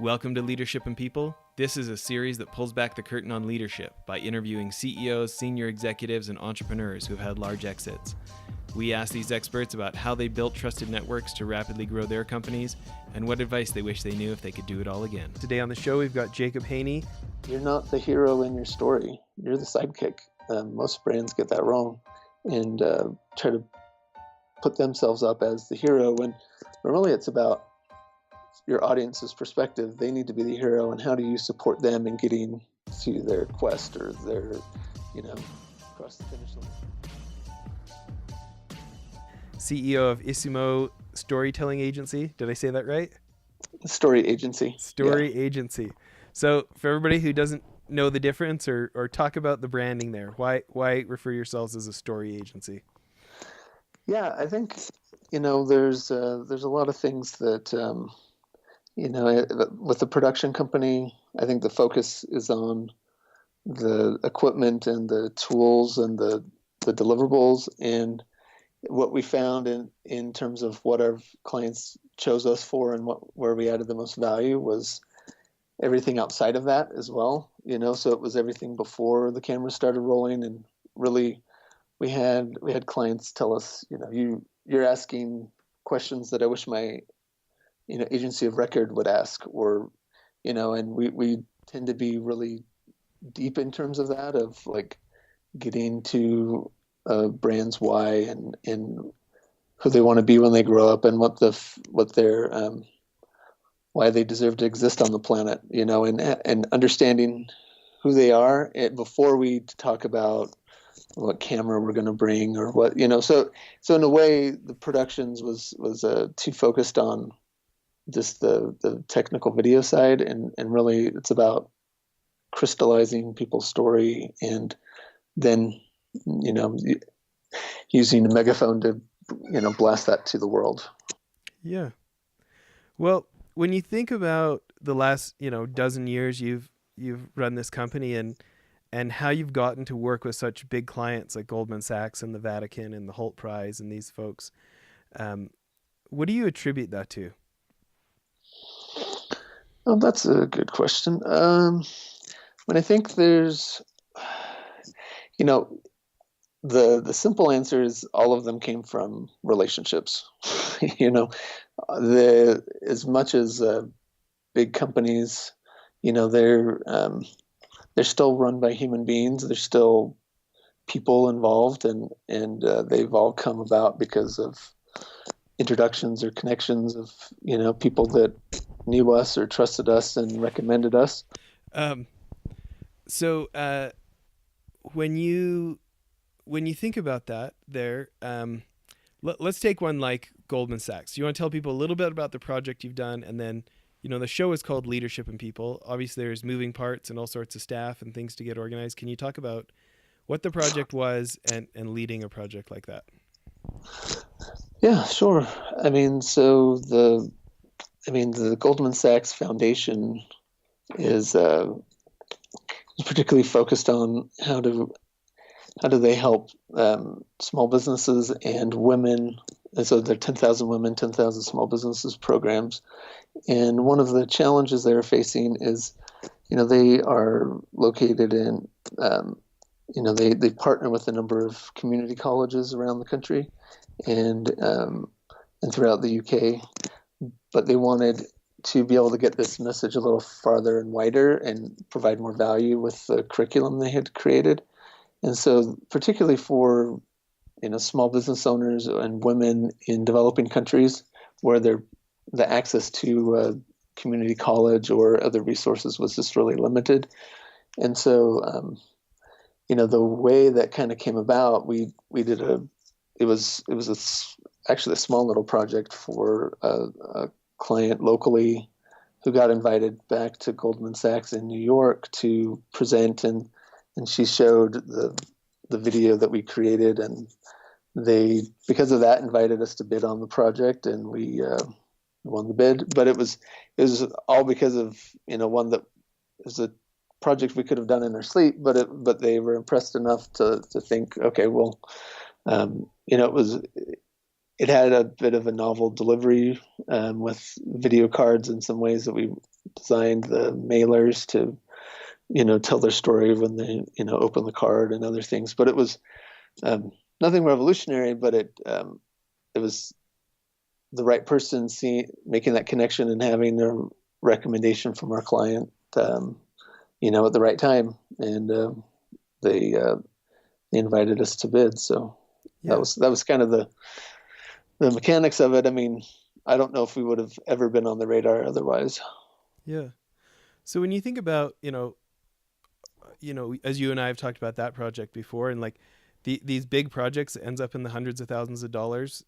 Welcome to Leadership and People. This is a series that pulls back the curtain on leadership by interviewing CEOs, senior executives, and entrepreneurs who have had large exits. We ask these experts about how they built trusted networks to rapidly grow their companies and what advice they wish they knew if they could do it all again. Today on the show, we've got Jacob Hoehne. You're not the hero in your story. You're the sidekick. Most brands get that wrong and try to put themselves up as the hero when really it's about your audience's perspective. They need to be the hero, and how do you support them in getting to their quest or their, across the finish line. CEO of Isumo Storytelling Agency. Did I say that right? Story Agency. Agency. So for everybody who doesn't know the difference or talk about the branding there, why refer yourselves as a story agency? Yeah, I think, there's a lot of things that, with the production company, I think the focus is on the equipment and the tools and the deliverables. And what we found in terms of what our clients chose us for and where we added the most value was everything outside of that as well. So it was everything before the camera started rolling, and really we had clients tell us, you're asking questions that I wish my agency of record would ask, or and we tend to be really deep in terms of that, of like getting to brand's why and who they want to be when they grow up, and what their why they deserve to exist on the planet, and understanding who they are before we talk about what camera we're going to bring or what, so in a way the productions was too focused on just the technical video side, and really it's about crystallizing people's story and then using a megaphone to blast that to the world. Yeah. Well, when you think about the last dozen years you've run this company and how you've gotten to work with such big clients like Goldman Sachs and the Vatican and the Holt Prize and these folks, what do you attribute that to? Oh, that's a good question. I think there's, the simple answer is all of them came from relationships. As much as big companies, they're still run by human beings. There's still people involved, and they've all come about because of introductions or connections of people that knew us or trusted us and recommended us. So when you think about that there, let's take one like Goldman Sachs. You want to tell people a little bit about the project you've done, and then the show is called Leadership and People. Obviously there's moving parts and all sorts of staff and things to get organized. Can you talk about what the project was and leading a project like that? Yeah, sure. The Goldman Sachs Foundation is particularly focused on how do they help small businesses and women. And so they're 10,000 women, 10,000 small businesses programs. And one of the challenges they're facing is, they are located in, they partner with a number of community colleges around the country and throughout the UK. But they wanted to be able to get this message a little farther and wider and provide more value with the curriculum they had created. And so particularly for, small business owners and women in developing countries where the access to community college or other resources was just really limited. And so, the way that kind of came about, we did actually a small little project for a client locally who got invited back to Goldman Sachs in New York to present, and she showed the video that we created, and they, because of that, invited us to bid on the project, and we won the bid. But it was all because of one that was a project we could have done in our sleep, but they were impressed enough to think, okay, well, it was it had a bit of a novel delivery with video cards in some ways that we designed the mailers to, tell their story when they, open the card and other things. But it was nothing revolutionary, but it was the right person making that connection and having a recommendation from our client, at the right time. And they invited us to bid. So Yeah. that was kind of the mechanics of it. I mean, I don't know if we would have ever been on the radar otherwise. Yeah. So when you think about, as you and I have talked about that project before, and like these big projects ends up in the hundreds of thousands of dollars.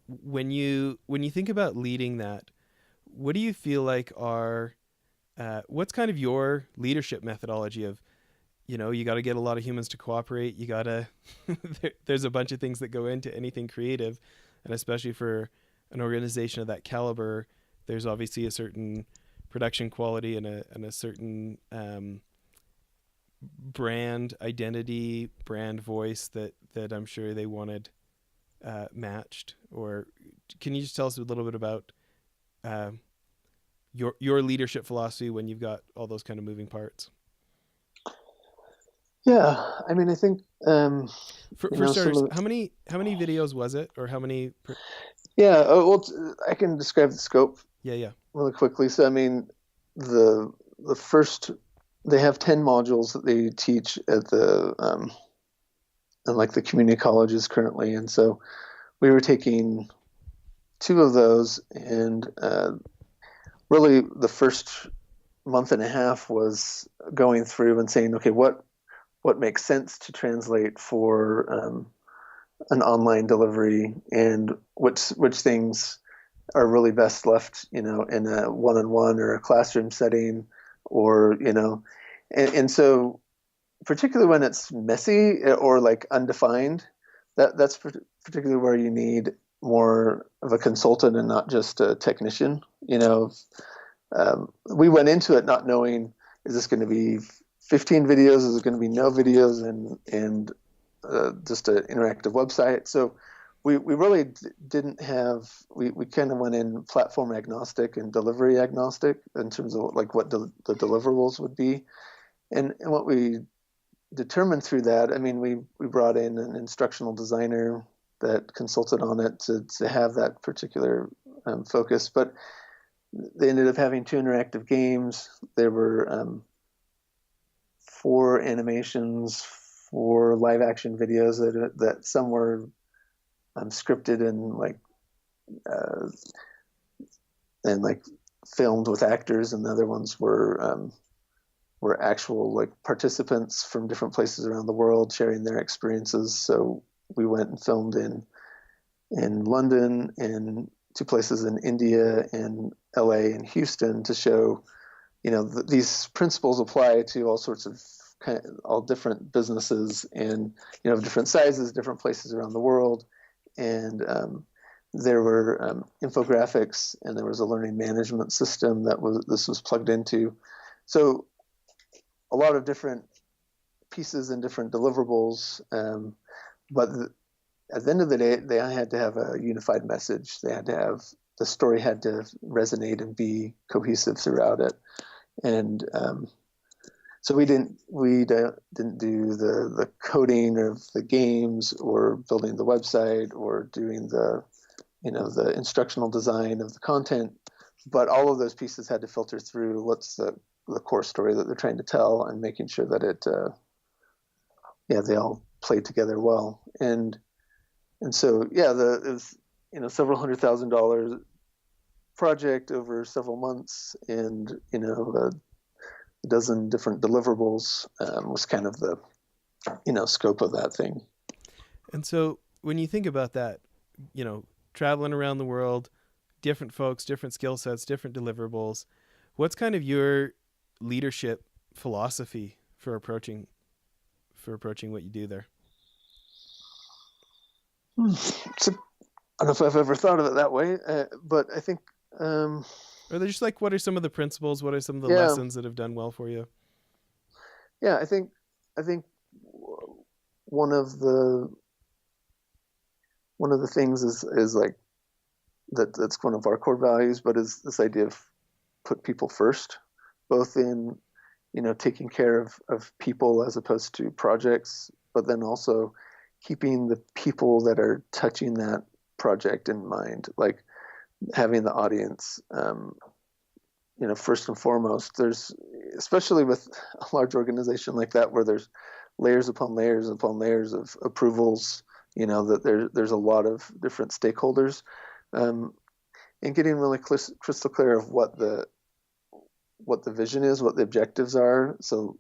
When you think about leading that, what do you feel like are what's kind of your leadership methodology of, you got to get a lot of humans to cooperate. You got to there's a bunch of things that go into anything creative, and especially for an organization of that caliber, there's obviously a certain production quality and a certain brand identity, brand voice that I'm sure they wanted matched. Or can you just tell us a little bit about uh, your leadership philosophy when you've got all those kind of moving parts? Yeah, I mean, I think For some starters, of how many videos was it, or how many? yeah. Well, I can describe the scope Yeah, yeah, really quickly. So, I mean, the first they have 10 modules that they teach at the and like the community colleges currently, and so we were taking two of those, and really the first month and a half was going through and saying, okay, what makes sense to translate for an online delivery, and which things are really best left, in a one-on-one or a classroom setting, or and so particularly when it's messy or like undefined, that's particularly where you need more of a consultant and not just a technician. We went into it not knowing, is this going to be 15 videos? Is it going to be no videos and just an interactive website? So we really didn't have, we kind of went in platform agnostic and delivery agnostic in terms of like what the deliverables would be. And what we determined through that, I mean, we brought in an instructional designer that consulted on it to have that particular focus. But they ended up having two interactive games. There were four animations, four live action videos that some were scripted uh, and like filmed with actors, and the other ones were actual like participants from different places around the world sharing their experiences. So we went and filmed in London, and two places in India, and LA and Houston, to show, these principles apply to all sorts of all different businesses, and different sizes, different places around the world. And there were infographics, and there was a learning management system this was plugged into. So a lot of different pieces and different deliverables. But at the end of the day, they had to have a unified message. The story had to resonate and be cohesive throughout it. And so we didn't do the coding of the games, or building the website, or doing the instructional design of the content. But all of those pieces had to filter through what's the core story that they're trying to tell, and making sure that they all played together well. And so, it was, several $100,000 project over several months, and, a dozen different deliverables was kind of the, scope of that thing. And so when you think about that, traveling around the world, different folks, different skill sets, different deliverables, what's kind of your leadership philosophy for approaching what you do there? So, I don't know if I've ever thought of it that way, but I think, Or they're just like, what are some of the principles? What are some of the yeah, lessons that have done well for you? yeah, I think one of the one of the things is like that's one of our core values, but is this idea of put people first, both in taking care of people as opposed to projects, but then also keeping the people that are touching that project in mind, like having the audience, first and foremost. There's, especially with a large organization like that, where there's layers upon layers upon layers of approvals, that there's a lot of different stakeholders, um, and getting really crystal clear of what the vision is, what the objectives are. So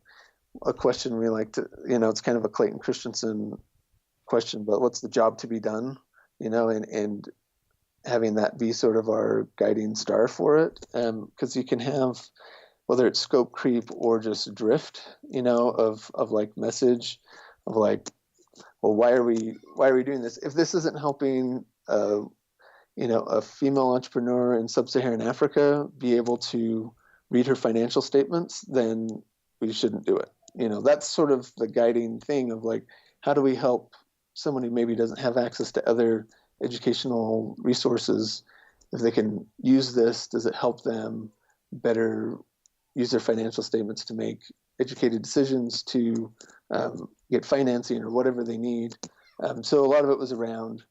a question we like to, it's kind of a Clayton Christensen question, but what's the job to be done? And having that be sort of our guiding star for it. Because you can have, whether it's scope creep or just drift, of like message, of like, well, why are we doing this? If this isn't helping, a female entrepreneur in sub-Saharan Africa be able to read her financial statements, then we shouldn't do it. That's sort of the guiding thing of like, how do we help someone who maybe doesn't have access to other educational resources? If they can use this, does it help them better use their financial statements to make educated decisions, to get financing or whatever they need? So a lot of it was around,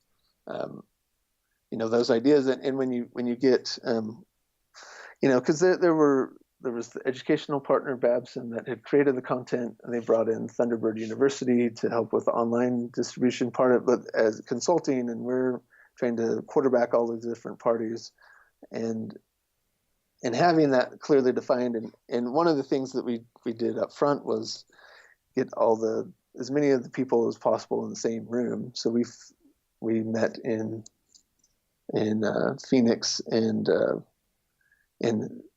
those ideas. And when you get, because there was the educational partner Babson that had created the content, and they brought in Thunderbird University to help with the online distribution part of it, but as consulting, and we're trying to quarterback all these different parties, and having that clearly defined. And one of the things that we did up front was get as many of the people as possible in the same room. So we met in Phoenix, and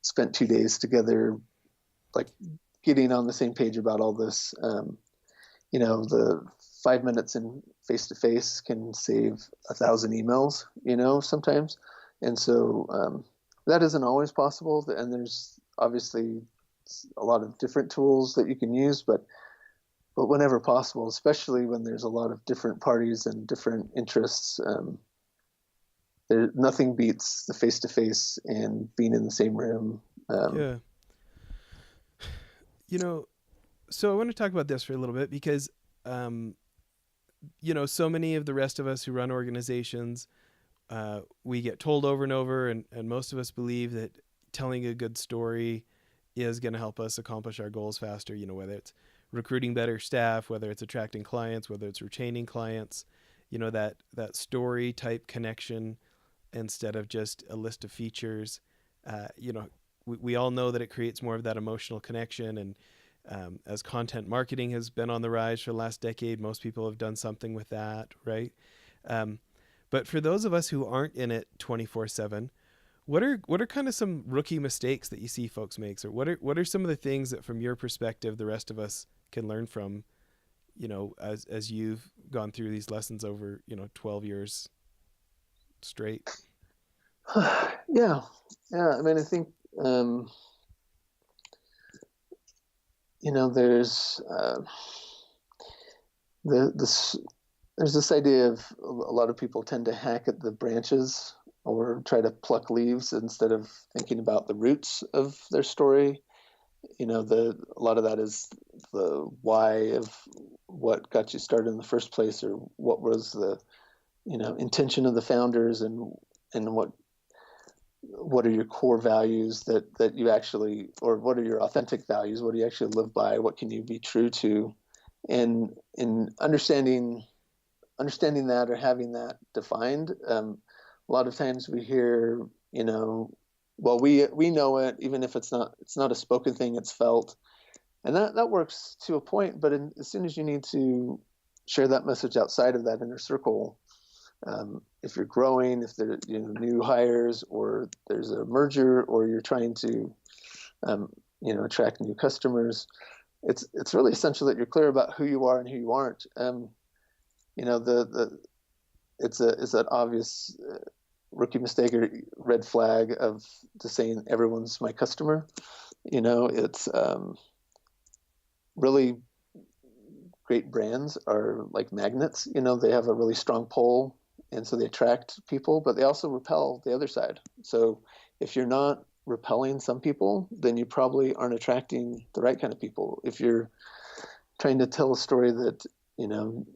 spent 2 days together, like getting on the same page about all this. The 5 minutes in face to face can save 1,000 emails, sometimes. And so that isn't always possible. And there's obviously a lot of different tools that you can use, but whenever possible, especially when there's a lot of different parties and different interests, nothing beats the face to face and being in the same room. Yeah. You know, so I want to talk about this for a little bit because, so many of the rest of us who run organizations, we get told over and over, and most of us believe that telling a good story is going to help us accomplish our goals faster, whether it's recruiting better staff, whether it's attracting clients, whether it's retaining clients, that story type connection instead of just a list of features. We all know that it creates more of that emotional connection. And as content marketing has been on the rise for the last decade, most people have done something with that, right? But for those of us who aren't in it 24/7, what are kind of some rookie mistakes that you see folks make, or what are some of the things that, from your perspective, the rest of us can learn from, as you've gone through these lessons over 12 years straight? Yeah. I mean, I think, there's this there's this idea of a lot of people tend to hack at the branches or try to pluck leaves instead of thinking about the roots of their story. A lot of that is the why of what got you started in the first place, or what was the intention of the founders, and what are your core values that you actually, or what are your authentic values? What do you actually live by? What can you be true to? And in understanding that, or having that defined, a lot of times we hear, well, we know it, even if it's not a spoken thing, it's felt, and that works to a point. But as soon as you need to share that message outside of that inner circle, if you're growing, if there are new hires, or there's a merger, or you're trying to attract new customers, it's really essential that you're clear about who you are and who you aren't. It's an obvious rookie mistake or red flag of just saying everyone's my customer. It's really great brands are like magnets. They have a really strong pull, and so they attract people, but they also repel the other side. So if you're not repelling some people, then you probably aren't attracting the right kind of people. If you're trying to tell a story that, you know,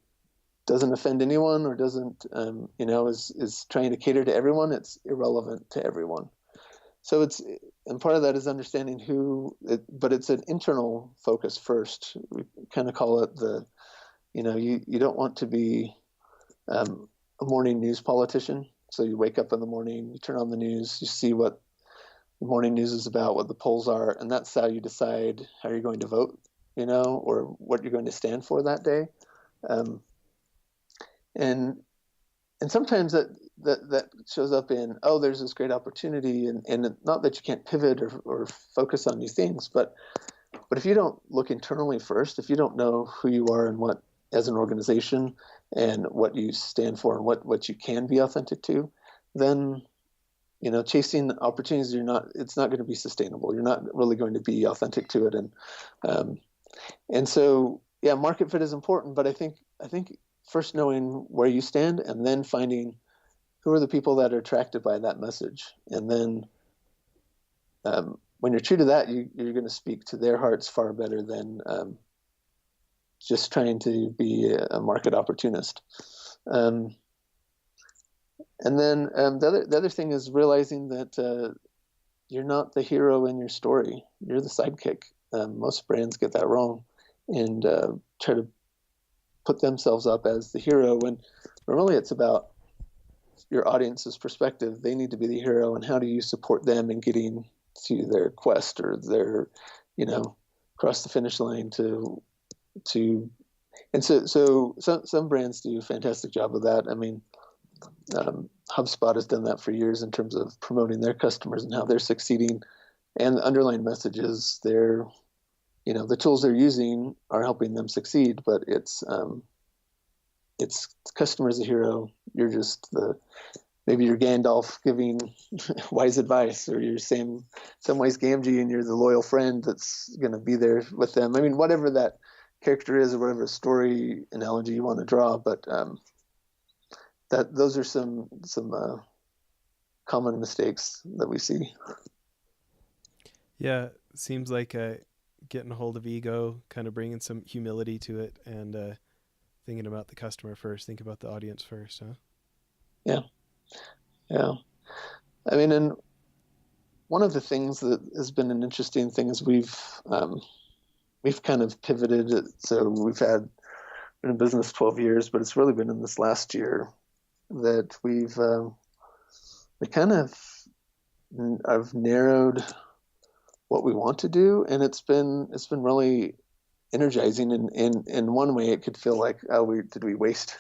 doesn't offend anyone or doesn't, you know, is trying to cater to everyone, it's irrelevant to everyone. So it's, and part of that is understanding but it's an internal focus first. We kind of call it you know, you don't want to be a morning news politician. So you wake up in the morning, you turn on the news, you see what the morning news is about, what the polls are, and that's how you decide how you're going to vote, you know, or what you're going to stand for that day. Um, and and sometimes that shows up in, oh, there's this great opportunity, and not that you can't pivot or focus on new things, but if you don't look internally first, if you don't know who you are and what as an organization and what you stand for and what you can be authentic to, then, you know, chasing opportunities, it's not going to be sustainable. You're not really going to be authentic to it. Um, and so, yeah, market fit is important, but I think first knowing where you stand and then finding who are the people that are attracted by that message. And then when you're true to that, you're going to speak to their hearts far better than just trying to be a market opportunist. And then the other thing is realizing that you're not the hero in your story. You're the sidekick. Most brands get that wrong and try to put themselves up as the hero when normally it's about your audience's perspective. They need to be the hero, and how do you support them in getting to their quest or their, you know, cross the finish line to and so some brands do a fantastic job of that. I mean, HubSpot has done that for years in terms of promoting their customers and how they're succeeding, and the underlying message is you know, the tools they're using are helping them succeed, but it's customer as a hero. You're just maybe you're Gandalf giving wise advice, or you're some ways Gamgee and you're the loyal friend that's going to be there with them. I mean, whatever that character is or whatever story analogy you want to draw, but those are some common mistakes that we see. Yeah, seems like getting a hold of ego, kind of bringing some humility to it, and thinking about the customer first, think about the audience first, huh? Yeah, yeah. I mean, and one of the things that has been an interesting thing is we've kind of pivoted. So we've been in business 12 years, but it's really been in this last year that we kind of I've narrowed what we want to do, and it's been really energizing. In one way, it could feel like, oh, did we waste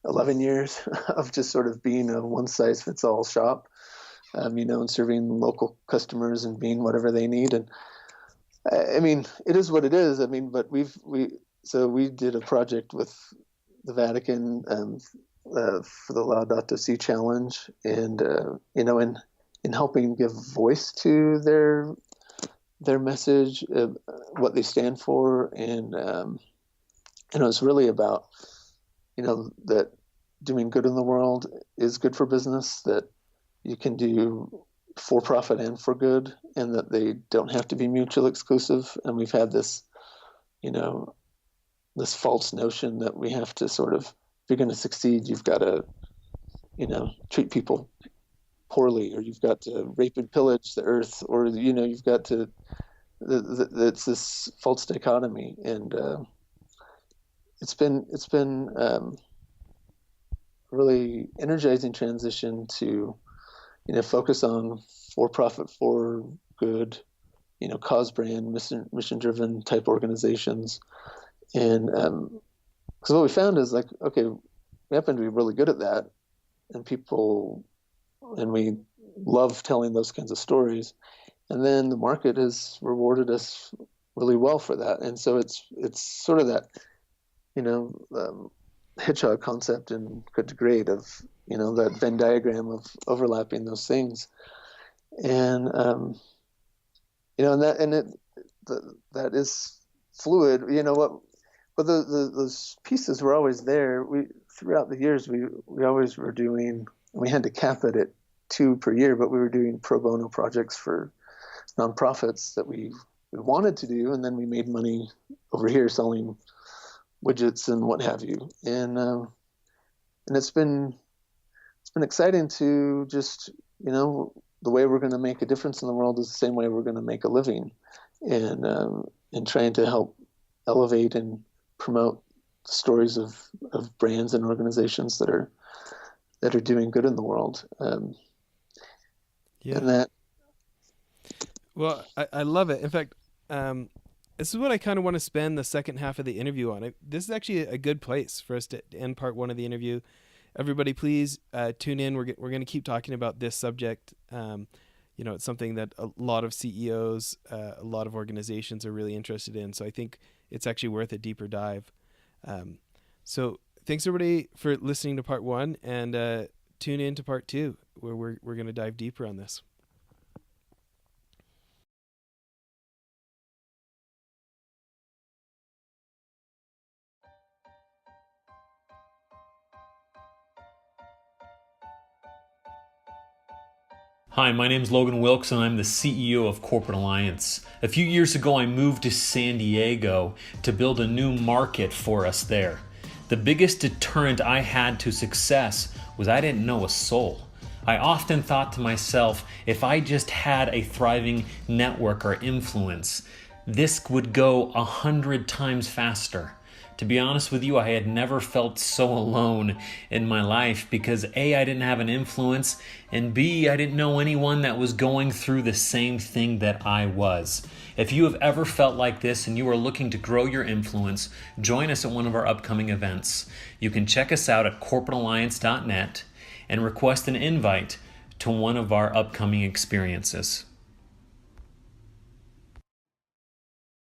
11 years of just sort of being a one size fits all shop, you know, and serving local customers and being whatever they need. And I mean, it is what it is. I mean, but we did a project with the Vatican for the Laudato Si challenge, and you know, in helping give voice to their message, what they stand for, and you know, it's really about, you know, that doing good in the world is good for business, that you can do for profit and for good, and that they don't have to be mutually exclusive. And we've had this, you know, this false notion that we have to sort of, if you're going to succeed, you've got to, you know, treat people poorly, or you've got to rape and pillage the earth, or, you know, you've got to, it's this false dichotomy. And it's been really energizing transition to, you know, focus on for profit, for good, you know, cause brand, mission driven type organizations. And because what we found is, like, okay, we happen to be really good at that, and we love telling those kinds of stories. And then the market has rewarded us really well for that. And so it's sort of that, you know, hedgehog concept in Good to Great, of, you know, that Venn diagram of overlapping those things. And you know, that is fluid. You know what? But those pieces were always there. throughout the years, we always were doing. We had to cap it at 2 per year, but we were doing pro bono projects for nonprofits that we wanted to do, and then we made money over here selling widgets and what have you. And it's been exciting to just, the way we're going to make a difference in the world is the same way we're going to make a living, and trying to help elevate and promote stories of brands and organizations that are doing good in the world. Yeah. And that. Well, I love it. In fact, this is what I kind of want to spend the second half of the interview on. This is actually a good place for us to end part one of the interview. Everybody, please tune in. We're going to keep talking about this subject. It's something that a lot of CEOs, a lot of organizations are really interested in. So I think it's actually worth a deeper dive. So thanks everybody for listening to part one, and tune in to part two, where we're going to dive deeper on this. Hi, my name is Logan Wilkes and I'm the CEO of Corporate Alliance. A few years ago, I moved to San Diego to build a new market for us there. The biggest deterrent I had to success was I didn't know a soul. I often thought to myself, if I just had a thriving network or influence, this would go 100 times faster. To be honest with you, I had never felt so alone in my life because A, I didn't have an influence, and B, I didn't know anyone that was going through the same thing that I was. If you have ever felt like this and you are looking to grow your influence, join us at one of our upcoming events. You can check us out at corporatealliance.net and request an invite to one of our upcoming experiences.